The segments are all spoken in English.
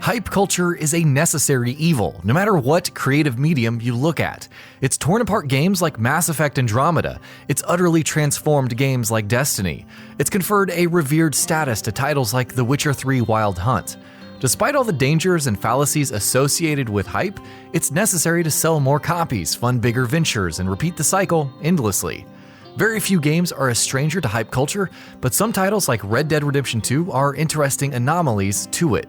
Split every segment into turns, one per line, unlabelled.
Hype culture is a necessary evil, no matter what creative medium you look at. It's torn apart games like Mass Effect Andromeda. It's utterly transformed games like Destiny. It's conferred a revered status to titles like The Witcher 3 Wild Hunt. Despite all the dangers and fallacies associated with hype, it's necessary to sell more copies, fund bigger ventures, and repeat the cycle endlessly. Very few games are a stranger to hype culture, but some titles like Red Dead Redemption 2 are interesting anomalies to it.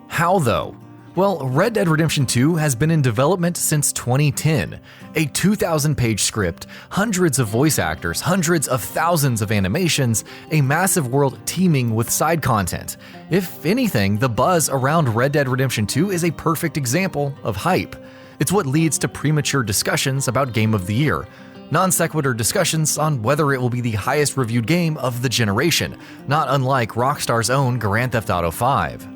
How though? Well, Red Dead Redemption 2 has been in development since 2010. A 2,000-page script, hundreds of voice actors, hundreds of thousands of animations, a massive world teeming with side content. If anything, the buzz around Red Dead Redemption 2 is a perfect example of hype. It's what leads to premature discussions about Game of the Year, non-sequitur discussions on whether it will be the highest reviewed game of the generation, not unlike Rockstar's own Grand Theft Auto 5.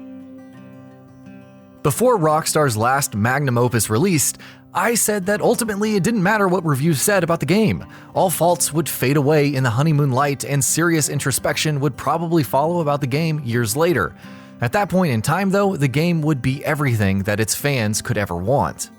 Before Rockstar's last magnum opus released, I said that ultimately it didn't matter what reviews said about the game. All faults would fade away in the honeymoon light and serious introspection would probably follow about the game years later. At that point in time though, the game would be everything that its fans could ever want.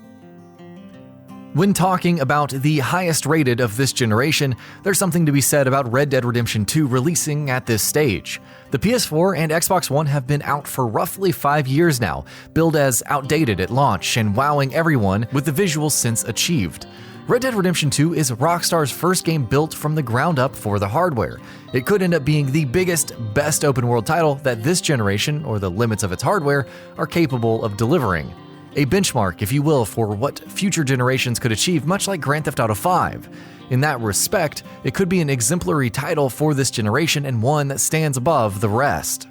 When talking about the highest rated of this generation, there's something to be said about Red Dead Redemption 2 releasing at this stage. The PS4 and Xbox One have been out for roughly 5 years now, billed as outdated at launch and wowing everyone with the visuals since achieved. Red Dead Redemption 2 is Rockstar's first game built from the ground up for the hardware. It could end up being the biggest, best open world title that this generation, or the limits of its hardware, are capable of delivering. A benchmark, if you will, for what future generations could achieve, much like Grand Theft Auto 5. In that respect, it could be an exemplary title for this generation and one that stands above the rest.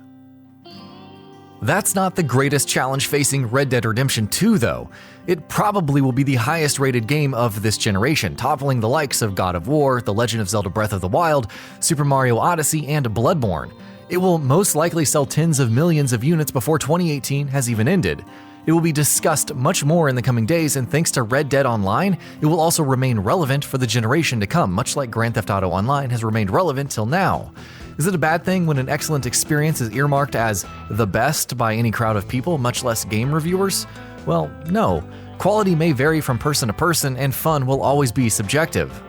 That's not the greatest challenge facing Red Dead Redemption 2 though. It probably will be the highest rated game of this generation, toppling the likes of God of War, The Legend of Zelda Breath of the Wild, Super Mario Odyssey, and Bloodborne. It will most likely sell tens of millions of units before 2018 has even ended. It will be discussed much more in the coming days, and thanks to Red Dead Online, it will also remain relevant for the generation to come, much like Grand Theft Auto Online has remained relevant till now. Is it a bad thing when an excellent experience is earmarked as the best by any crowd of people, much less game reviewers? Well, no. Quality may vary from person to person, and fun will always be subjective.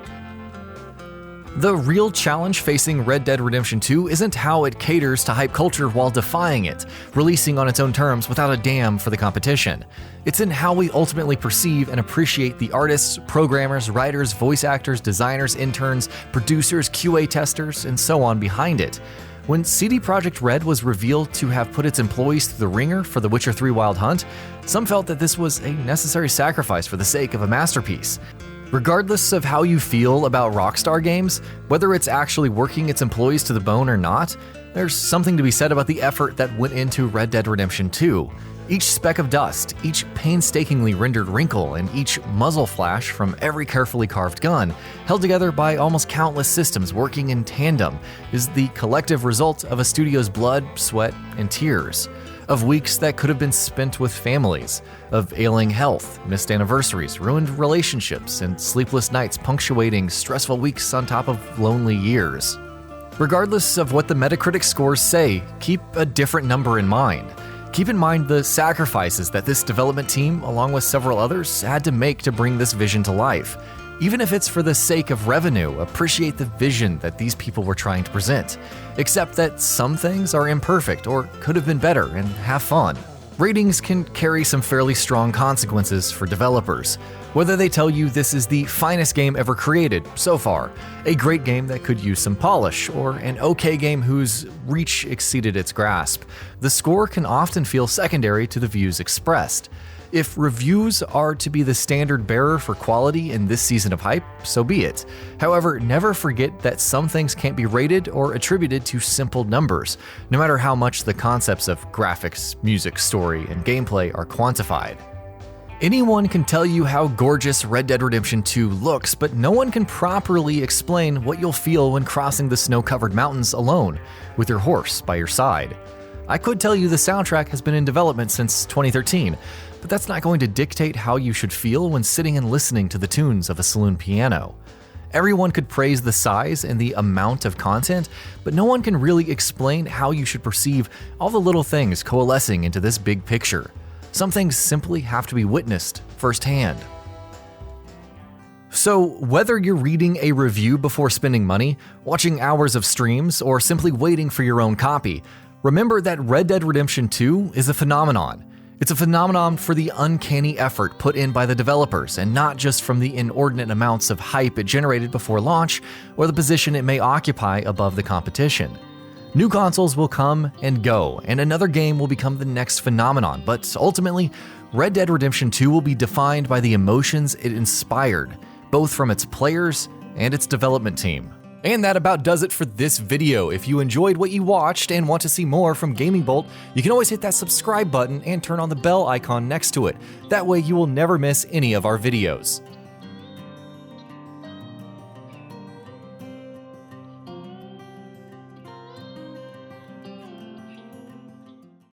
The real challenge facing Red Dead Redemption 2 isn't how it caters to hype culture while defying it, releasing on its own terms without a damn for the competition. It's in how we ultimately perceive and appreciate the artists, programmers, writers, voice actors, designers, interns, producers, QA testers, and so on behind it. When CD Projekt Red was revealed to have put its employees through the ringer for The Witcher 3 Wild Hunt, some felt that this was a necessary sacrifice for the sake of a masterpiece. Regardless of how you feel about Rockstar games, whether it's actually working its employees to the bone or not, there's something to be said about the effort that went into Red Dead Redemption 2. Each speck of dust, each painstakingly rendered wrinkle, and each muzzle flash from every carefully carved gun, held together by almost countless systems working in tandem, is the collective result of a studio's blood, sweat, and tears. Of weeks that could have been spent with families, of ailing health, missed anniversaries, ruined relationships, and sleepless nights punctuating stressful weeks on top of lonely years. Regardless of what the Metacritic scores say, keep a different number in mind. Keep in mind the sacrifices that this development team, along with several others, had to make to bring this vision to life. Even if it's for the sake of revenue, appreciate the vision that these people were trying to present. Accept that some things are imperfect or could have been better, and have fun. Ratings can carry some fairly strong consequences for developers. Whether they tell you this is the finest game ever created so far, a great game that could use some polish, or an okay game whose reach exceeded its grasp, the score can often feel secondary to the views expressed. If reviews are to be the standard bearer for quality in this season of hype, so be it. However, never forget that some things can't be rated or attributed to simple numbers, no matter how much the concepts of graphics, music, story, and gameplay are quantified. Anyone can tell you how gorgeous Red Dead Redemption 2 looks, but no one can properly explain what you'll feel when crossing the snow-covered mountains alone, with your horse by your side. I could tell you the soundtrack has been in development since 2013, but that's not going to dictate how you should feel when sitting and listening to the tunes of a saloon piano. Everyone could praise the size and the amount of content, but no one can really explain how you should perceive all the little things coalescing into this big picture. Some things simply have to be witnessed firsthand. So, whether you're reading a review before spending money, watching hours of streams, or simply waiting for your own copy, remember that Red Dead Redemption 2 is a phenomenon. It's a phenomenon for the uncanny effort put in by the developers, and not just from the inordinate amounts of hype it generated before launch or the position it may occupy above the competition. New consoles will come and go, and another game will become the next phenomenon, but ultimately, Red Dead Redemption 2 will be defined by the emotions it inspired, both from its players and its development team. And that about does it for this video. If you enjoyed what you watched and want to see more from GamingBolt, you can always hit that subscribe button and turn on the bell icon next to it. That way you will never miss any of our videos.